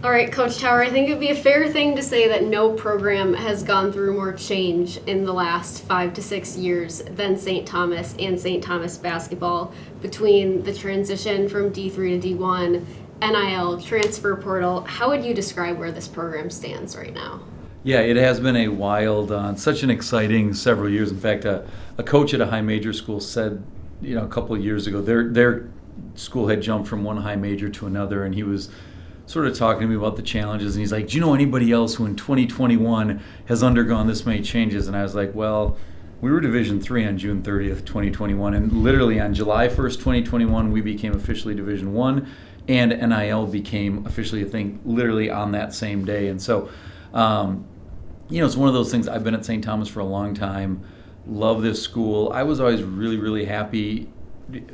All right, Coach Tower, I think it'd be a fair thing to say that no program has gone through more change in the last 5 to 6 years than St. Thomas and St. Thomas basketball, between the transition from D3 to D1, NIL, transfer portal. How would you describe where this program stands right now? Yeah, it has been a wild, such an exciting several years. In fact, a coach at a high major school said, a couple of years ago, their school had jumped from one high major to another, and he was sort of talking to me about the challenges, and he's like, do you know anybody else who in 2021 has undergone this many changes? And I was like, well, we were Division III on June 30th, 2021, and literally on July 1st, 2021, we became officially Division I, and NIL became officially a thing literally on that same day. And so, it's one of those things. I've been at St. Thomas for a long time, love this school. I was always really, really happy,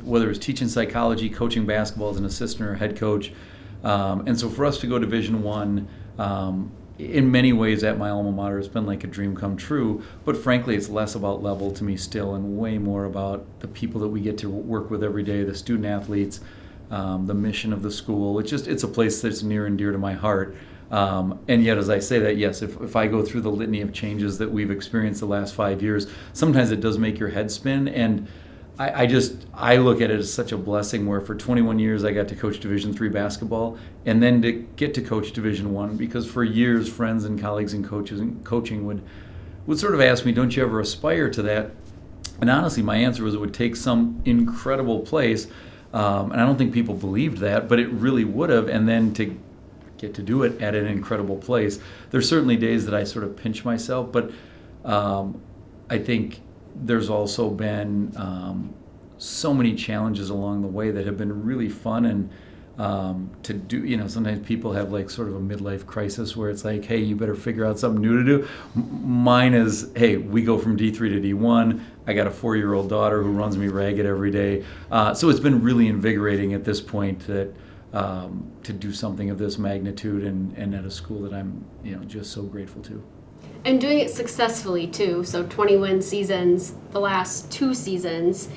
whether it was teaching psychology, coaching basketball as an assistant or head coach. And so for us to go Division I, in many ways at my alma mater, it's been like a dream come true. But frankly, it's less about level to me still and way more about the people that we get to work with every day, the student athletes, the mission of the school. It's a place that's near and dear to my heart. And yet, as I say that, yes, if I go through the litany of changes that we've experienced the last 5 years, sometimes it does make your head spin. And I look at it as such a blessing where for 21 years I got to coach Division III basketball and then to get to coach Division I, because for years friends and colleagues and coaches and coaching would sort of ask me, don't you ever aspire to that? And honestly, my answer was it would take some incredible place. And I don't think people believed that, but it really would have. And then to get to do it at an incredible place. There's certainly days that I sort of pinch myself, but I think there's also been so many challenges along the way that have been really fun, and to do, sometimes people have like sort of a midlife crisis where it's like, hey, you better figure out something new to do. Mine is, hey, we go from D3 to D1. I got a 4-year-old daughter who runs me ragged every day. So it's been really invigorating at this point that to do something of this magnitude and at a school that I'm just so grateful to. And doing it successfully too. So 20-win seasons, the last 2 seasons.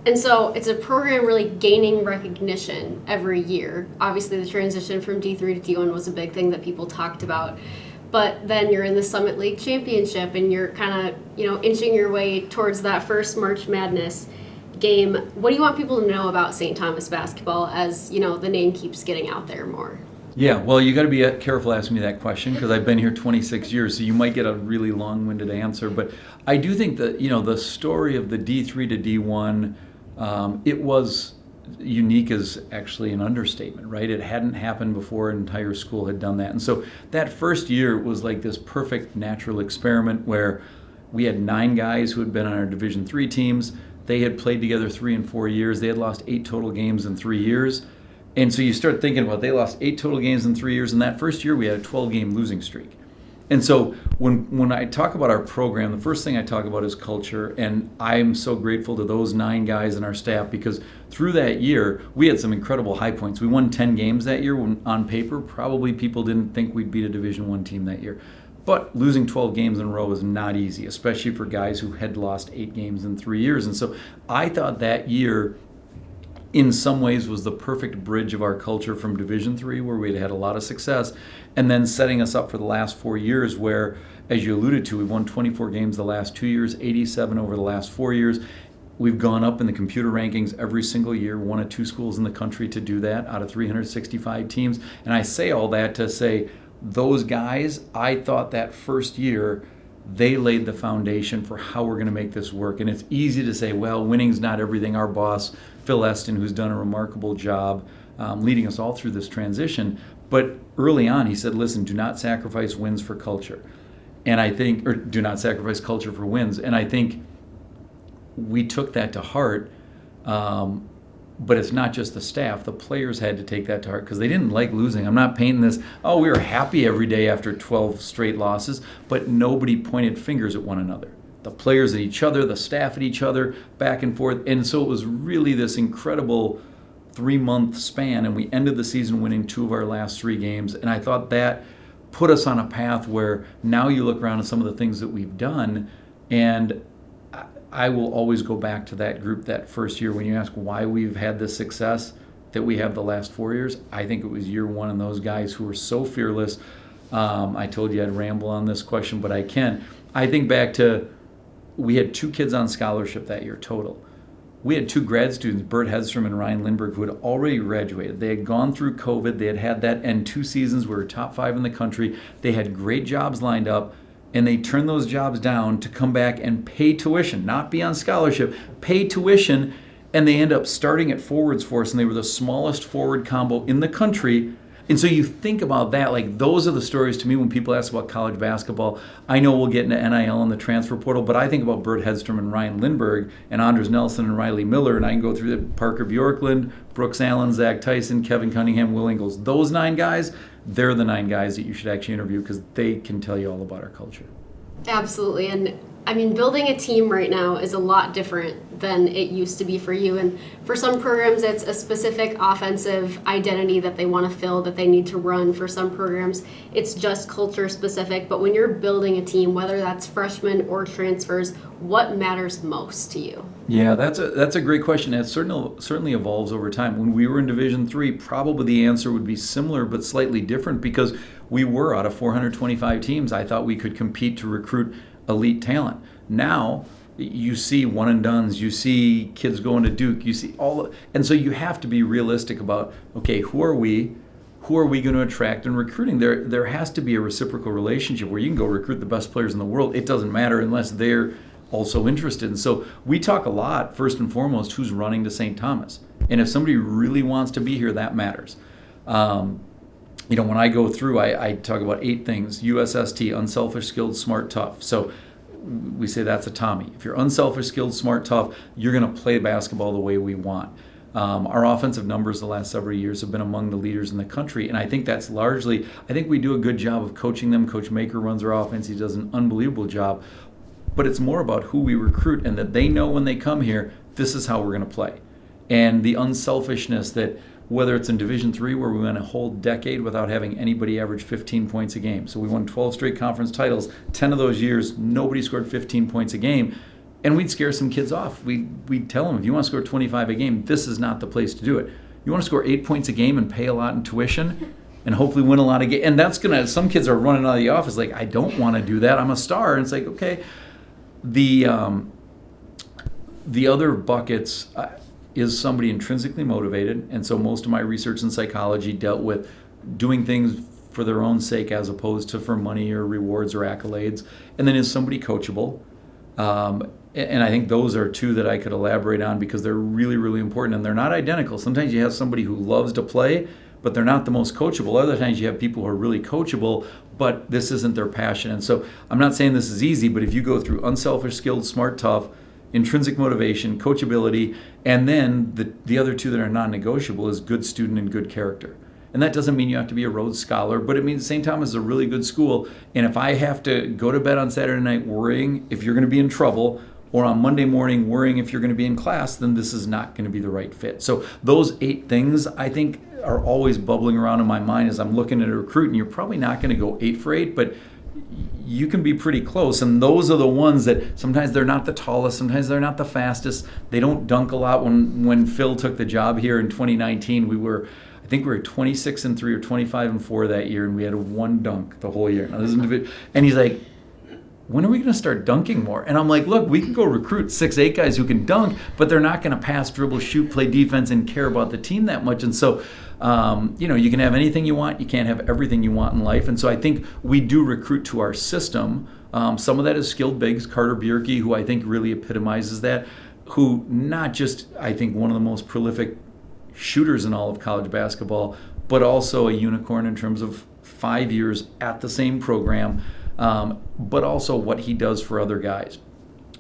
And so it's a program really gaining recognition every year. Obviously the transition from D3 to D1 was a big thing that people talked about. But then you're in the Summit League Championship and you're kind of, inching your way towards that first March Madness game. What do you want people to know about St. Thomas basketball as, the name keeps getting out there more? Yeah, well, you got to be careful asking me that question because I've been here 26 years, so you might get a really long-winded answer. But I do think that, the story of the D3 to D1, it was unique is actually an understatement, right? It hadn't happened before. An entire school had done that. And so that first year was like this perfect natural experiment where we had 9 guys who had been on our Division III teams. They had played together 3 and 4 years. They had lost 8 total games in 3 years. And so you start thinking about they lost 8 total games in 3 years. And that first year we had a 12-game losing streak. And so when I talk about our program, the first thing I talk about is culture. And I'm so grateful to those 9 guys in our staff because through that year, we had some incredible high points. We won 10 games that year when on paper, probably people didn't think we'd beat a Division I team that year. But losing 12 games in a row is not easy, especially for guys who had lost 8 games in 3 years. And so I thought that year, in some ways, was the perfect bridge of our culture from Division III, where we'd had a lot of success, and then setting us up for the last 4 years where, as you alluded to, we've won 24 games the last 2 years, 87 over the last 4 years. We've gone up in the computer rankings every single year, 1 of 2 schools in the country to do that out of 365 teams. And I say all that to say, those guys, I thought that first year, they laid the foundation for how we're going to make this work. And it's easy to say, well, winning's not everything. Our boss, Phil Eston, who's done a remarkable job leading us all through this transition. But early on, he said, listen, do not sacrifice wins for culture. And I think, or do not sacrifice culture for wins. And I think we took that to heart. But it's not just the staff. The players had to take that to heart because they didn't like losing. I'm not painting this, we were happy every day after 12 straight losses, but nobody pointed fingers at one another. The players at each other, the staff at each other, back and forth. And so it was really this incredible 3-month span, and we ended the season winning 2 of our last 3 games. And I thought that put us on a path where now you look around at some of the things that we've done, and I will always go back to that group that first year when you ask why we've had this success. that we have the last 4 years, I think it was year one, and those guys who were so fearless. I told you I'd ramble on this question, but I can. I think back to, we had 2 kids on scholarship that year total. We had 2 grad students, Bert Hedstrom and Ryan Lindbergh, who had already graduated. They had gone through COVID. They had that end 2 seasons. We were top 5 in the country. They had great jobs lined up, and they turned those jobs down to come back and pay tuition, not be on scholarship, pay tuition, and they end up starting at forwards for us, and they were the smallest forward combo in the country. And so you think about that, like those are the stories to me when people ask about college basketball. I know we'll get into NIL and the transfer portal, but I think about Bert Hedstrom and Ryan Lindbergh and Anders Nelson and Riley Miller, and I can go through the Parker Bjorklund, Brooks Allen, Zach Tyson, Kevin Cunningham, Will Ingles. Those 9 guys, they're the 9 guys that you should actually interview because they can tell you all about our culture. Absolutely. And I mean, building a team right now is a lot different than it used to be for you. And for some programs, it's a specific offensive identity that they want to fill, that they need to run. For some programs, it's just culture specific. But when you're building a team, whether that's freshmen or transfers, what matters most to you? Yeah, that's a great question. It certainly evolves over time. When we were in Division III, probably the answer would be similar but slightly different because we were out of 425 teams. I thought we could compete to recruit elite talent. Now you see one and dones, you see kids going to Duke, you see and so you have to be realistic about, okay, who are we going to attract in recruiting? There has to be a reciprocal relationship where you can go recruit the best players in the world. It doesn't matter unless they're also interested. And so we talk a lot, first and foremost, who's running to St. Thomas. And if somebody really wants to be here, that matters. When I go through, I talk about 8 things. USST, unselfish, skilled, smart, tough. So we say that's a Tommy. If you're unselfish, skilled, smart, tough, you're going to play basketball the way we want. Our offensive numbers the last several years have been among the leaders in the country, and I think that's largely, I think we do a good job of coaching them. Coach Maker runs our offense. He does an unbelievable job. But it's more about who we recruit and that they know when they come here, this is how we're going to play. And the unselfishness that, whether it's in Division III where we went a whole decade without having anybody average 15 points a game. So we won 12 straight conference titles. 10 of those years, nobody scored 15 points a game. And we'd scare some kids off. We'd tell them, if you want to score 25 a game, this is not the place to do it. You want to score 8 points a game and pay a lot in tuition and hopefully win a lot of games. And that's going to, some kids are running out of the office like, I don't want to do that. I'm a star. And it's like, okay. The other buckets is somebody intrinsically motivated, and so most of my research in psychology dealt with doing things for their own sake as opposed to for money or rewards or accolades. And then is somebody coachable? And I think those are 2 that I could elaborate on because they're really, really important, and they're not identical. Sometimes you have somebody who loves to play, but they're not the most coachable. Other times you have people who are really coachable, but this isn't their passion. And so I'm not saying this is easy, but if you go through unselfish, skilled, smart, tough, intrinsic motivation, coachability, and then the other 2 that are non-negotiable is good student and good character. And that doesn't mean you have to be a Rhodes Scholar, but it means St. Thomas is a really good school. And if I have to go to bed on Saturday night worrying if you're going to be in trouble, or on Monday morning worrying if you're going to be in class, then this is not going to be the right fit. So those 8 things, I think, are always bubbling around in my mind as I'm looking at a recruit, and you're probably not going to go 8 for 8, but you can be pretty close. And those are the ones that sometimes they're not the tallest, sometimes they're not the fastest. They don't dunk a lot. When Phil took the job here in 2019, I think we were 26-3 or 25-4 that year, and we had 1 dunk the whole year. And he's like, when are we going to start dunking more? And I'm like, look, we can go recruit 6'8" guys who can dunk, but they're not going to pass, dribble, shoot, play defense, and care about the team that much. And so, you can have anything you want. You can't have everything you want in life. And so I think we do recruit to our system. Some of that is skilled bigs. Carter Bjerke, who I think really epitomizes that, who not just, I think, one of the most prolific shooters in all of college basketball, but also a unicorn in terms of 5 years at the same program. But also what he does for other guys.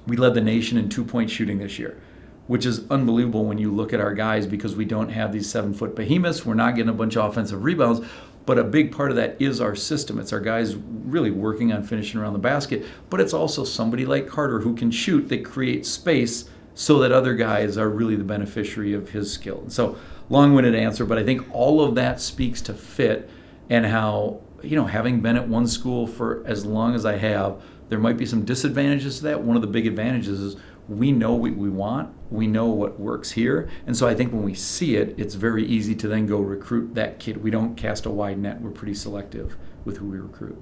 We led the nation in 2-point shooting this year, which is unbelievable when you look at our guys because we don't have these 7-foot behemoths. We're not getting a bunch of offensive rebounds, but a big part of that is our system. It's our guys really working on finishing around the basket, but it's also somebody like Carter who can shoot that creates space so that other guys are really the beneficiary of his skill. And so long-winded answer, but I think all of that speaks to fit and how, having been at one school for as long as I have, there might be some disadvantages to that. One of the big advantages is we know what we want, we know what works here, and so I think when we see it, it's very easy to then go recruit that kid. We don't cast a wide net. We're pretty selective with who we recruit.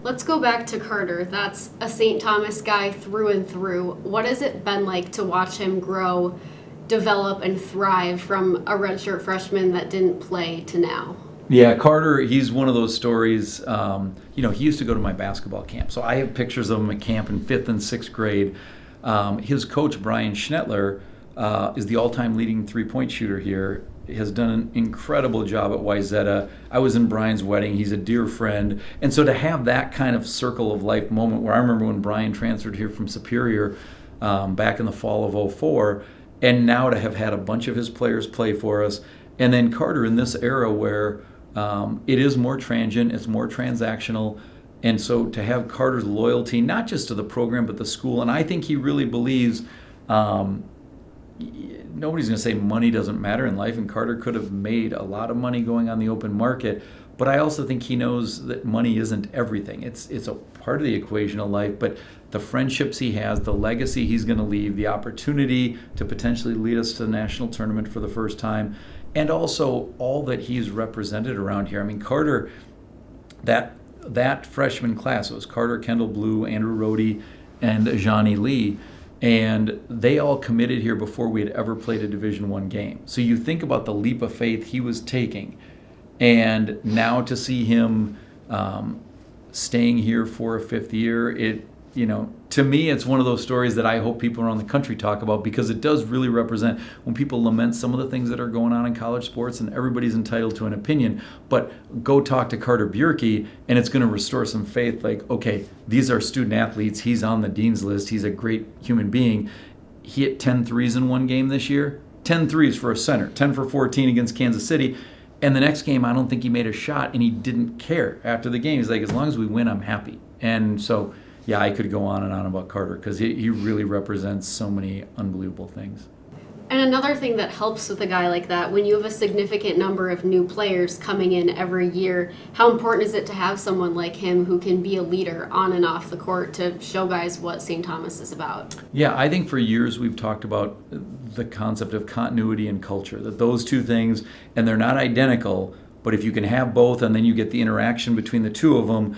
Let's go back to Carter. That's a St. Thomas guy through and through. What has it been like to watch him grow, develop, and thrive from a redshirt freshman that didn't play to now? Yeah, Carter, he's one of those stories. He used to go to my basketball camp. So I have pictures of him at camp in 5th and 6th grade. His coach, Brian Schnettler, is the all-time leading three-point shooter here. He has done an incredible job at Wayzata. I was in Brian's wedding. He's a dear friend. And so to have that kind of circle of life moment where I remember when Brian transferred here from Superior back in the fall of '04, and now to have had a bunch of his players play for us. And then Carter in this era where it is more transient, it's more transactional. And so to have Carter's loyalty, not just to the program, but the school, and I think he really believes nobody's going to say money doesn't matter in life, and Carter could have made a lot of money going on the open market, but I also think he knows that money isn't everything. It's a part of the equation of life, but the friendships he has, the legacy he's going to leave, the opportunity to potentially lead us to the national tournament for the first time, and also all that he's represented around here. I mean, Carter, that freshman class, it was Carter, Kendall Blue, Andrew Rohde, and Ajani Lee, and they all committed here before we had ever played a Division I game. So you think about the leap of faith he was taking, and now to see him staying here for a 5th year, to me, it's one of those stories that I hope people around the country talk about, because it does really represent when people lament some of the things that are going on in college sports, and everybody's entitled to an opinion, but go talk to Carter Bjerke and it's going to restore some faith. Like, okay, these are student athletes. He's on the dean's list. He's a great human being. He hit 10 threes in one game this year. 10 threes for a center, 10 for 14 against Kansas City. And the next game, I don't think he made a shot, and he didn't care after the game. He's like, as long as we win, I'm happy. And so, yeah, I could go on and on about Carter, because he really represents so many unbelievable things. And another thing that helps with a guy like that, when you have a significant number of new players coming in every year, how important is it to have someone like him who can be a leader on and off the court to show guys what St. Thomas is about? Yeah, I think for years we've talked about the concept of continuity and culture, that those two things, and they're not identical, but if you can have both and then you get the interaction between the two of them,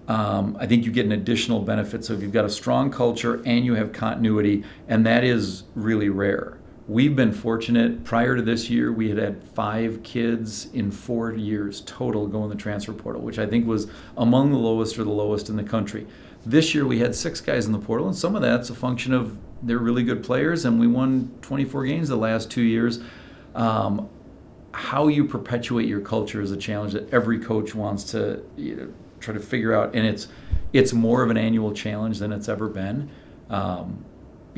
I think you get an additional benefit. So if you've got a strong culture and you have continuity, and that is really rare. We've been fortunate. Prior to this year, we had 5 kids in 4 years total go in the transfer portal, which I think was among the lowest or the lowest in the country. This year, we had 6 guys in the portal, and some of that's a function of they're really good players, and we won 24 games the last 2 years. How you perpetuate your culture is a challenge that every coach wants to try to figure out, and it's more of an annual challenge than it's ever been.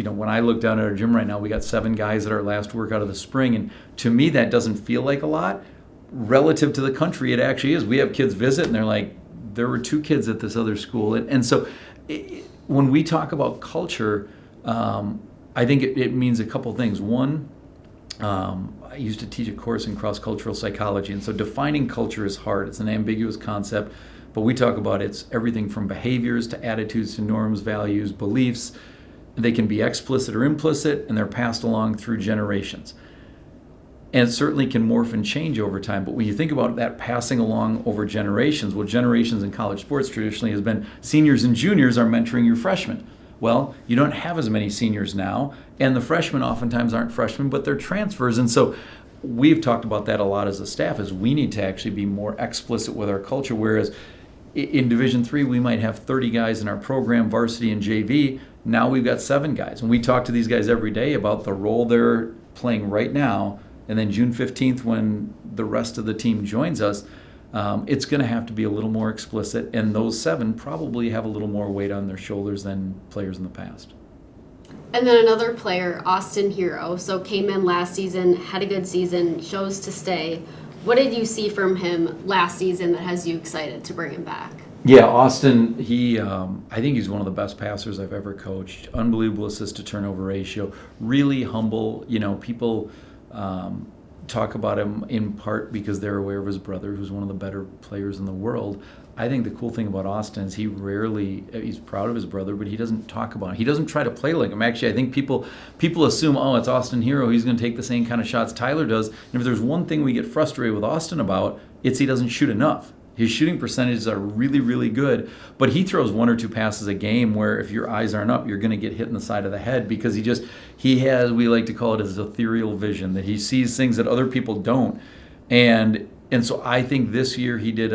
When I look down at our gym right now, we got 7 guys at our last workout of the spring, and to me that doesn't feel like a lot. Relative to the country, it actually is. We have kids visit and they're like, there were 2 kids at this other school. And so when we talk about culture, I think it means a couple things. One, I used to teach a course in cross-cultural psychology, and so defining culture is hard. It's an ambiguous concept, but we talk about it's everything from behaviors to attitudes to norms, values, beliefs. They can be explicit or implicit, and they're passed along through generations. And it certainly can morph and change over time. But when you think about that passing along over generations, well, generations in college sports traditionally has been seniors and juniors are mentoring your freshmen. Well, you don't have as many seniors now, and the freshmen oftentimes aren't freshmen, but they're transfers. And so we've talked about that a lot as a staff, is we need to actually be more explicit with our culture, whereas in Division III, we might have 30 guys in our program, varsity and JV. Now we've got 7 guys. And we talk to these guys every day about the role they're playing right now. And then June 15th, when the rest of the team joins us, it's going to have to be a little more explicit. And those 7 probably have a little more weight on their shoulders than players in the past. And then another player, Austin Hero, so came in last season, had a good season, chose to stay. What did you see from him last season that has you excited to bring him back? Yeah, Austin, I think he's one of the best passers I've ever coached. Unbelievable assist to turnover ratio. Really humble. People talk about him in part because they're aware of his brother, who's one of the better players in the world. I think the cool thing about Austin is he's proud of his brother, but he doesn't talk about it. He doesn't try to play like him. Actually, I think people assume, oh, it's Austin Hero, he's going to take the same kind of shots Tyler does. And if there's one thing we get frustrated with Austin about, it's he doesn't shoot enough. His shooting percentages are really, really good, but he throws one or two passes a game where if your eyes aren't up, you're going to get hit in the side of the head because he has, we like to call it his ethereal vision, that he sees things that other people don't. And so I think this year he did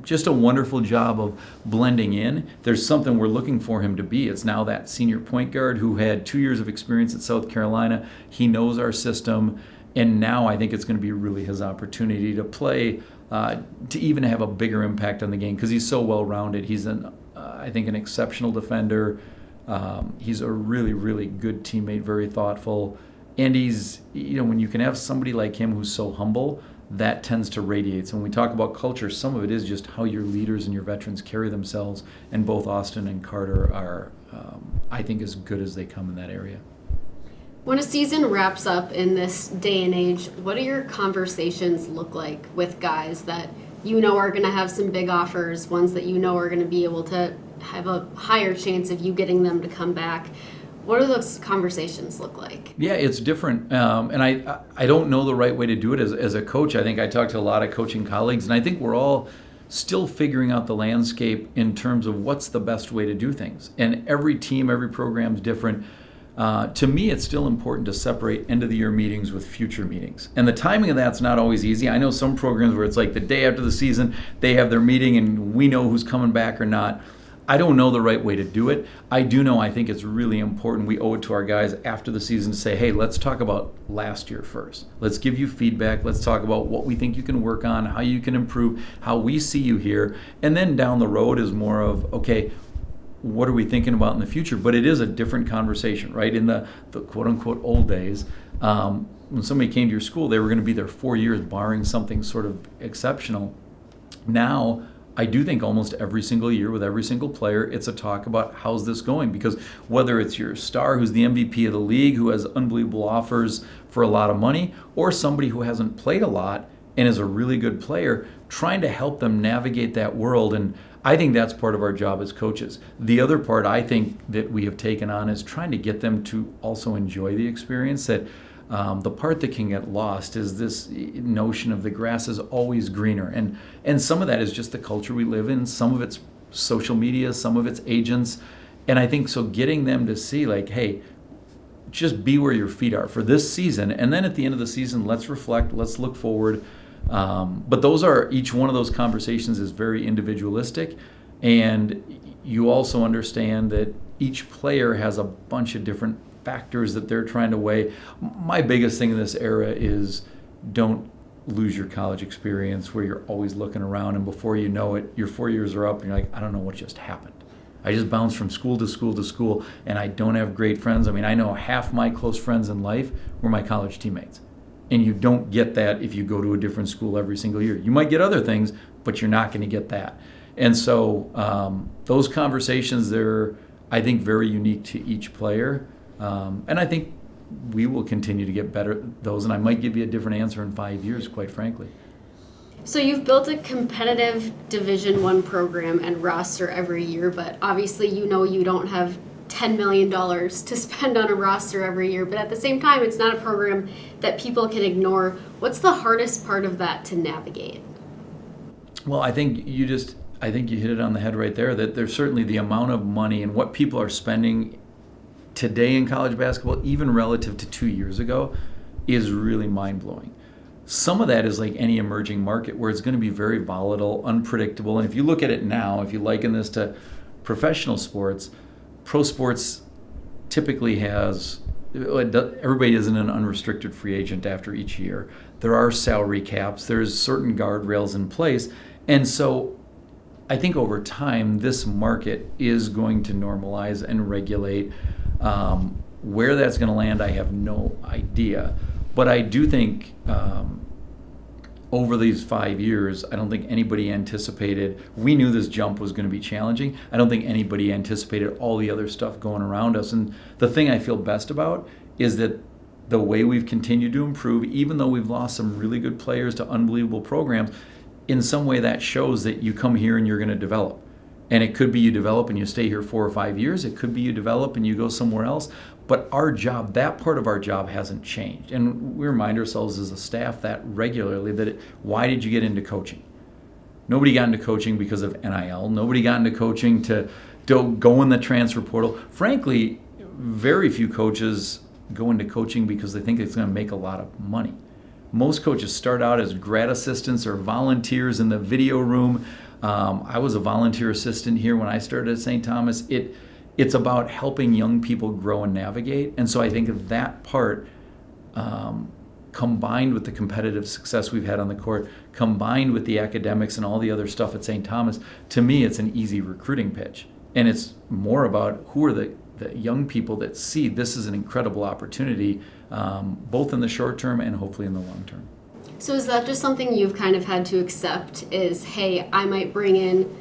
just a wonderful job of blending in. There's something we're looking for him to be. It's now that senior point guard who had 2 years of experience at South Carolina. He knows our system, and now I think it's going to be really his opportunity to play, to even have a bigger impact on the game because he's so well-rounded. He's I think an exceptional defender. He's a really, really good teammate, very thoughtful. And he's, when you can have somebody like him who's so humble, that tends to radiate. So when we talk about culture, some of it is just how your leaders and your veterans carry themselves. And both Austin and Carter are, I think, as good as they come in that area. When a season wraps up in this day and age, what do your conversations look like with guys that are going to have some big offers, ones that are going to be able to have a higher chance of you getting them to come back? What do those conversations look like? Yeah, it's different. And I don't know the right way to do it as a coach. I think I talk to a lot of coaching colleagues, and I think we're all still figuring out the landscape in terms of what's the best way to do things. And every team, every program is different. To me, it's still important to separate end-of-the-year meetings with future meetings. And the timing of that's not always easy. I know some programs where it's like the day after the season, they have their meeting and we know who's coming back or not. I don't know the right way to do it. I do know I think it's really important. We owe it to our guys after the season to say, hey, let's talk about last year first. Let's give you feedback. Let's talk about what we think you can work on, how you can improve, how we see you here. And then down the road is more of, okay, what are we thinking about in the future? But it is a different conversation, right? In the quote-unquote old days, when somebody came to your school, they were going to be there 4 years, barring something sort of exceptional. Now, I do think almost every single year with every single player, it's a talk about how's this going. Because whether it's your star who's the MVP of the league, who has unbelievable offers for a lot of money, or somebody who hasn't played a lot and is a really good player, trying to help them navigate that world. And I think that's part of our job as coaches. The other part I think that we have taken on is trying to get them to also enjoy the experience. That the part that can get lost is this notion of the grass is always greener. And some of that is just the culture we live in. Some of it's social media, some of it's agents. And I think so getting them to see like, hey, just be where your feet are for this season. And then at the end of the season, let's reflect, let's look forward. But each one of those conversations is very individualistic. And you also understand that each player has a bunch of different factors that they're trying to weigh. My biggest thing in this era is don't lose your college experience where you're always looking around and before you know it, your 4 years are up and you're like, I don't know what just happened. I just bounced from school to school to school and I don't have great friends. I mean, I know half my close friends in life were my college teammates. And you don't get that if you go to a different school every single year. You might get other things, but you're not going to get that. And so those conversations, they're, I think, very unique to each player. And I think we will continue to get better at those. And I might give you a different answer in 5 years, quite frankly. So you've built a competitive Division I program and roster every year, but obviously you don't have $10 million to spend on a roster every year. But at the same time, it's not a program that people can ignore. What's the hardest part of that to navigate? Well, I think you hit it on the head right there, that there's certainly the amount of money and what people are spending today in college basketball, even relative to 2 years ago, is really mind-blowing. Some of that is like any emerging market where it's going to be very volatile, unpredictable. And if you look at it now, if you liken this to professional sports, pro sports typically everybody isn't an unrestricted free agent after each year. There are salary caps, there's certain guardrails in place. And so I think over time, this market is going to normalize and regulate. Where that's going to land, I have no idea. But I do think over these 5 years, I don't think anybody anticipated, we knew this jump was going to be challenging. I don't think anybody anticipated all the other stuff going around us. And the thing I feel best about is that the way we've continued to improve, even though we've lost some really good players to unbelievable programs, in some way that shows that you come here and you're going to develop. And it could be you develop and you stay here 4 or 5 years. It could be you develop and you go somewhere else. But our job, that part of our job hasn't changed. And we remind ourselves as a staff that regularly, that why did you get into coaching? Nobody got into coaching because of NIL. Nobody got into coaching to go in the transfer portal. Frankly, very few coaches go into coaching because they think it's going to make a lot of money. Most coaches start out as grad assistants or volunteers in the video room. I was a volunteer assistant here when I started at St. Thomas. It's about helping young people grow and navigate. And so I think that part, combined with the competitive success we've had on the court, combined with the academics and all the other stuff at St. Thomas, to me it's an easy recruiting pitch. And it's more about who are the young people that see this is an incredible opportunity, both in the short term and hopefully in the long term. So is that just something you've kind of had to accept is, hey, I might bring in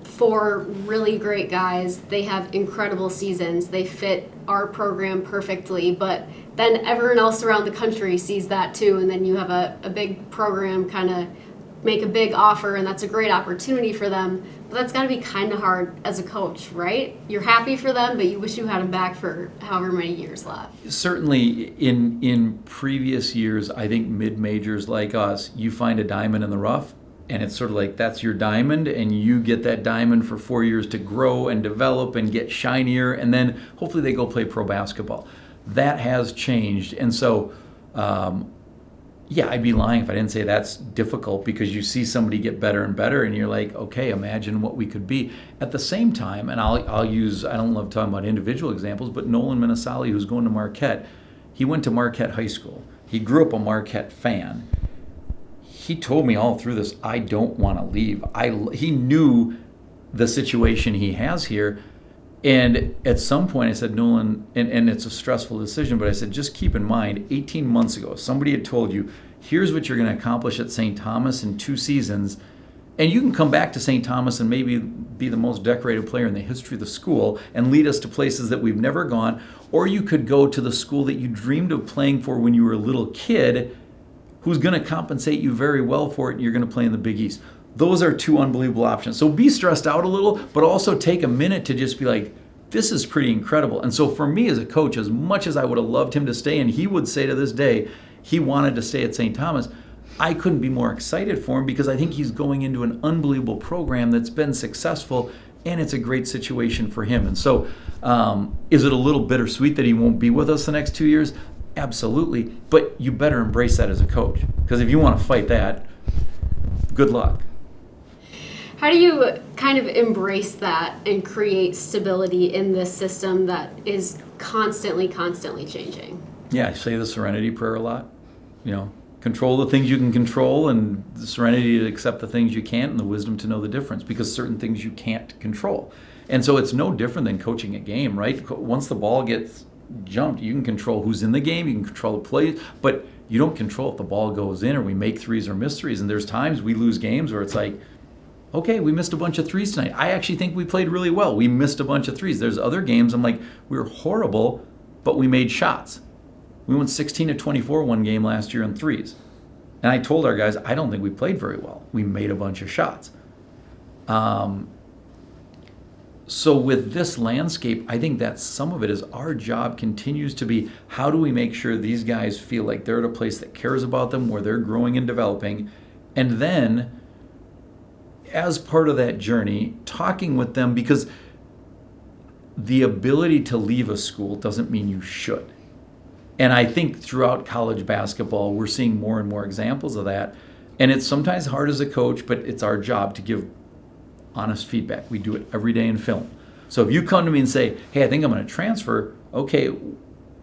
4 really great guys, they have incredible seasons, they fit our program perfectly, but then everyone else around the country sees that too, and then you have a big program kind of make a big offer, and that's a great opportunity for them, but that's got to be kind of hard as a coach, right? You're happy for them, but you wish you had them back for however many years left. Certainly in previous years, I think mid-majors like us, you find a diamond in the rough, and it's sort of like that's your diamond, and you get that diamond for 4 years to grow and develop and get shinier, and then hopefully they go play pro basketball. That has changed, and so yeah, I'd be lying if I didn't say that's difficult, because you see somebody get better and better and you're like, okay, imagine what we could be. At the same time, and I'll use, I don't love talking about individual examples, but Nolan Minasali, who's going to Marquette, he went to Marquette High School. He grew up a Marquette fan. He told me all through this, I don't want to leave. He knew the situation he has here. And at some point I said, Nolan, and it's a stressful decision, but I said, just keep in mind, 18 months ago, somebody had told you, here's what you're going to accomplish at St. Thomas in 2 seasons, and you can come back to St. Thomas and maybe be the most decorated player in the history of the school and lead us to places that we've never gone, or you could go to the school that you dreamed of playing for when you were a little kid, who's going to compensate you very well for it, and you're going to play in the Big East. Those are 2 unbelievable options. So be stressed out a little, but also take a minute to just be like, this is pretty incredible. And so for me as a coach, as much as I would have loved him to stay, and he would say to this day, he wanted to stay at St. Thomas, I couldn't be more excited for him, because I think he's going into an unbelievable program that's been successful, and it's a great situation for him. And so is it a little bittersweet that he won't be with us the next 2 years? Absolutely. But you better embrace that as a coach, because if you want to fight that, good luck. How do you kind of embrace that and create stability in this system that is constantly changing? Yeah, I say the serenity prayer a lot. Control the things you can control, and the serenity to accept the things you can't, and the wisdom to know the difference, because certain things you can't control. And so it's no different than coaching a game, right? Once the ball gets jumped, you can control who's in the game, you can control the plays, but you don't control if the ball goes in or we make threes or miss threes. And there's times we lose games where it's like, okay, we missed a bunch of threes tonight. I actually think we played really well. We missed a bunch of threes. There's other games I'm like, we were horrible, but we made shots. We went 16-24 one game last year in threes. And I told our guys, I don't think we played very well. We made a bunch of shots. So with this landscape, I think that some of it is our job continues to be, how do we make sure these guys feel like they're at a place that cares about them, where they're growing and developing, and then as part of that journey, talking with them, because the ability to leave a school doesn't mean you should. And I think throughout college basketball, we're seeing more and more examples of that. And it's sometimes hard as a coach, but it's our job to give honest feedback. We do it every day in film. So if you come to me and say, hey, I think I'm going to transfer, okay,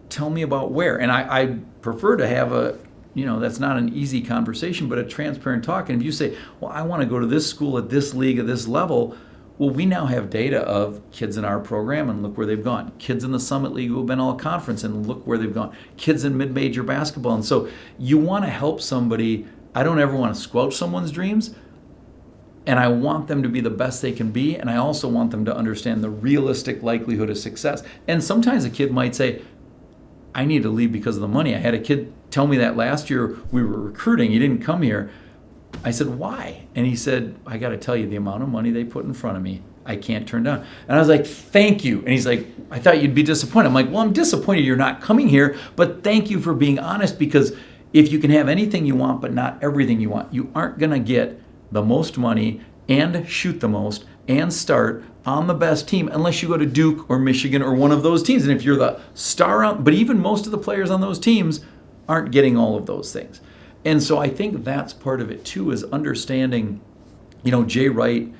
tell me about where. And I prefer to have that's not an easy conversation, but a transparent talk. And if you say, well, I want to go to this school at this league at this level, well, we now have data of kids in our program, and look where they've gone. Kids in the Summit League who have been all conference, and look where they've gone. Kids in mid-major basketball. And so you want to help somebody. I don't ever want to squelch someone's dreams, and I want them to be the best they can be, and I also want them to understand the realistic likelihood of success. And sometimes a kid might say, I need to leave because of the money. I had a kid tell me that last year we were recruiting. He didn't come here. I said, why? And he said, I got to tell you, the amount of money they put in front of me, I can't turn down. And I was like, thank you. And he's like, I thought you'd be disappointed. I'm like, well, I'm disappointed you're not coming here, but thank you for being honest, because if you can have anything you want but not everything you want, you aren't going to get the most money and shoot the most and start on the best team unless you go to Duke or Michigan or one of those teams. And if you're the star out, but even most of the players on those teams aren't getting all of those things. And so I think that's part of it too, is understanding, Jay Wright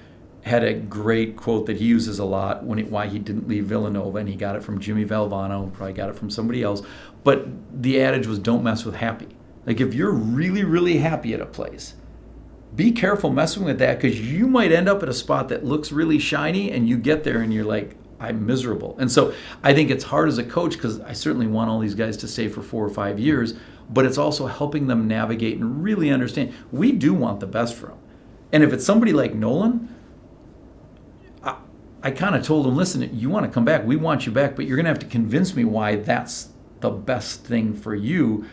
had a great quote that he uses a lot why he didn't leave Villanova, and he got it from Jimmy Valvano, probably got it from somebody else. But the adage was, don't mess with happy. Like if you're really, really happy at a place, be careful messing with that, because you might end up at a spot that looks really shiny and you get there and you're like, I'm miserable. And so I think it's hard as a coach, because I certainly want all these guys to stay for 4 or 5 years, but it's also helping them navigate and really understand we do want the best for them. And if it's somebody like Nolan, I kind of told him, listen, you want to come back, we want you back, but you're going to have to convince me why that's the best thing for you.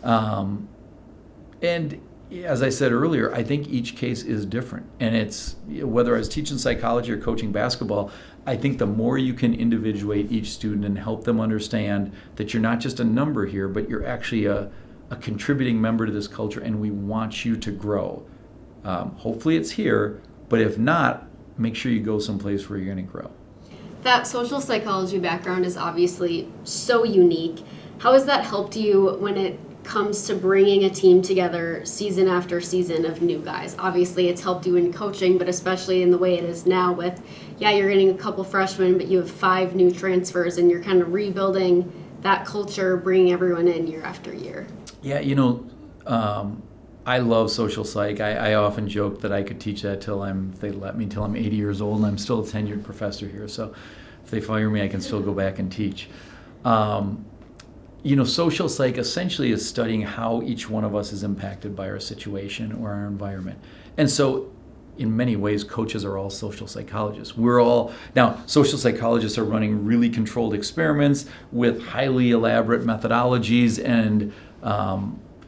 And as I said earlier, I think each case is different. And it's, whether I was teaching psychology or coaching basketball, I think the more you can individuate each student and help them understand that you're not just a number here, but you're actually a contributing member to this culture, and we want you to grow. Hopefully it's here, but if not, make sure you go someplace where you're going to grow. That social psychology background is obviously so unique. How has that helped you when it comes to bringing a team together season after season of new guys? Obviously it's helped you in coaching, but especially in the way it is now with, you're getting a couple freshmen, but you have 5 new transfers, and you're kind of rebuilding that culture, bringing everyone in year after year. Yeah, I love social psych. I often joke that I could teach that till I'm 80 years old, and I'm still a tenured professor here. So if they fire me, I can still go back and teach. Social psych essentially is studying how each one of us is impacted by our situation or our environment. And so in many ways, coaches are all social psychologists. Now, social psychologists are running really controlled experiments with highly elaborate methodologies and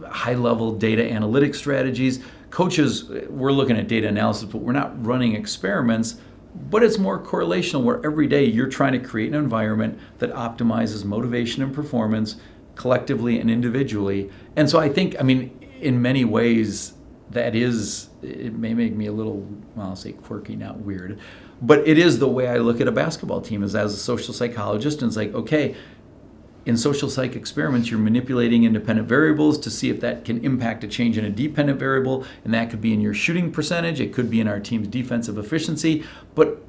high-level data analytic strategies. Coaches, we're looking at data analysis, but we're not running experiments. But it's more correlational, where every day you're trying to create an environment that optimizes motivation and performance collectively and individually. And so I think, in many ways, it may make me a little, I'll say quirky, not weird, but it is the way I look at a basketball team, is as a social psychologist. And it's like, okay, in social psych experiments, you're manipulating independent variables to see if that can impact a change in a dependent variable, and that could be in your shooting percentage, it could be in our team's defensive efficiency, but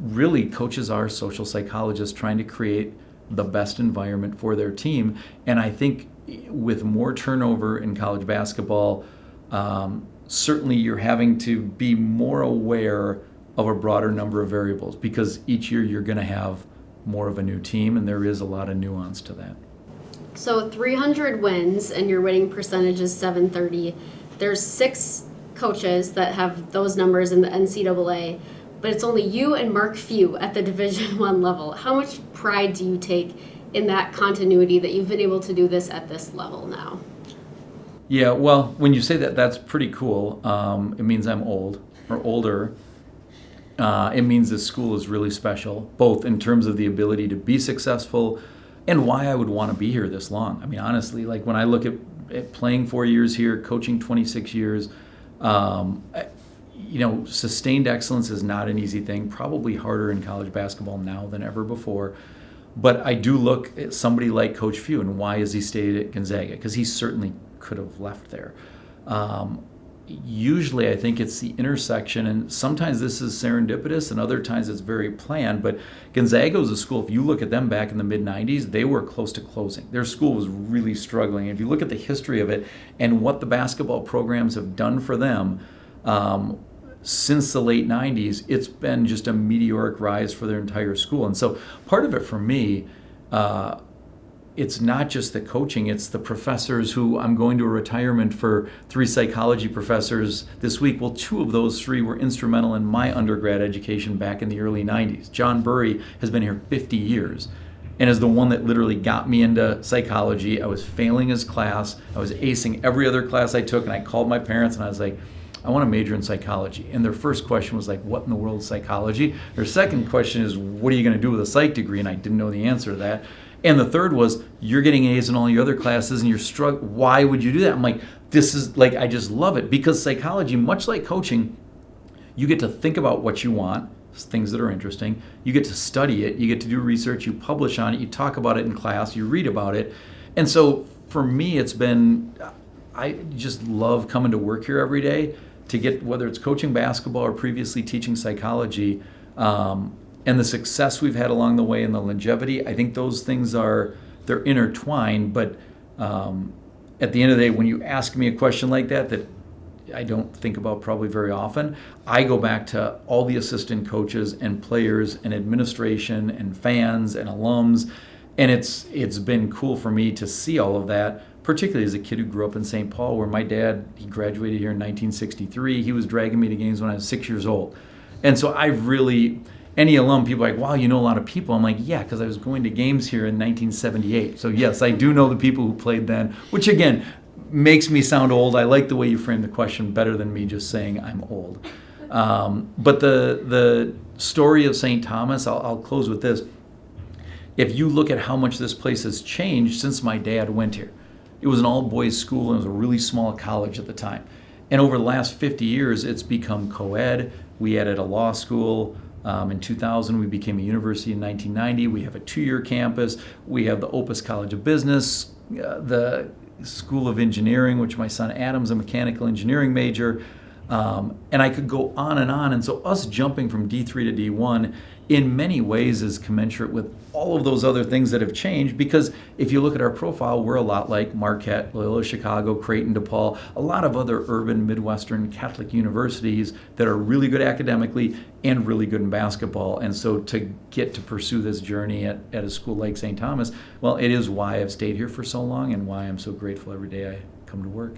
really coaches are social psychologists trying to create the best environment for their team. And I think with more turnover in college basketball, certainly you're having to be more aware of a broader number of variables, because each year you're going to have more of a new team, and there is a lot of nuance to that. So 300 wins and your winning percentage is 730. There's 6 coaches that have those numbers in the NCAA, but it's only you and Mark Few at the Division I level. How much pride do you take in that continuity, that you've been able to do this at this level now? Yeah, well, when you say that, that's pretty cool. It means I'm old or older. It means this school is really special, both in terms of the ability to be successful and why I would want to be here this long. Honestly, like when I look at playing 4 years here, coaching 26 years, sustained excellence is not an easy thing, probably harder in college basketball now than ever before. But I do look at somebody like Coach Few, and why has he stayed at Gonzaga? Because he certainly could have left there. Usually I think it's the intersection, and sometimes this is serendipitous and other times it's very planned, but Gonzaga was a school, if you look at them back in the mid-90s, they were close to closing. Their school was really struggling. If you look at the history of it and what the basketball programs have done for them since the late 90s, it's been just a meteoric rise for their entire school. And so part of it for me, it's not just the coaching, it's the professors who, I'm going to a retirement for 3 psychology professors this week. Well, 2 of those 3 were instrumental in my undergrad education back in the early 90s. John Burry has been here 50 years. and is the one that literally got me into psychology. I was failing his class. I was acing every other class I took, and I called my parents and I was like, I want to major in psychology. And their first question was like, what in the world is psychology? Their second question is, what are you going to do with a psych degree? And I didn't know the answer to that. And the third was, you're getting A's in all your other classes and you're struggling. Why would you do that? I'm like, this is like, I just love it, because psychology, much like coaching, you get to think about what you want, things that are interesting. You get to study it. You get to do research. You publish on it. You talk about it in class. You read about it. And so for me, it's been, I just love coming to work here every day to get, whether it's coaching basketball or previously teaching psychology, and the success we've had along the way and the longevity. I think those things they're intertwined. But at the end of the day, when you ask me a question like that I don't think about probably very often, I go back to all the assistant coaches and players and administration and fans and alums, and it's been cool for me to see all of that, particularly as a kid who grew up in St. Paul, where my dad, he graduated here in 1963. He was dragging me to games when I was 6 years old. And so any alum, people are like, wow, you know a lot of people. I'm like, yeah, because I was going to games here in 1978. So yes, I do know the people who played then, which again, makes me sound old. I like the way you framed the question better than me just saying I'm old. But the story of St. Thomas, I'll close with this. If you look at how much this place has changed since my dad went here, it was an all-boys school and it was a really small college at the time. And over the last 50 years, it's become co-ed. We added a law school. In 2000, we became a university in 1990. We have a 2-year campus. We have the Opus College of Business, the School of Engineering, which my son Adam's a mechanical engineering major, and I could go on and on. And so us jumping from D3 to D1 in many ways is commensurate with all of those other things that have changed, because if you look at our profile, we're a lot like Marquette, Loyola Chicago, Creighton, DePaul, a lot of other urban Midwestern Catholic universities that are really good academically and really good in basketball. And so to get to pursue this journey at a school like St. Thomas, well, it is why I've stayed here for so long and why I'm so grateful every day I come to work.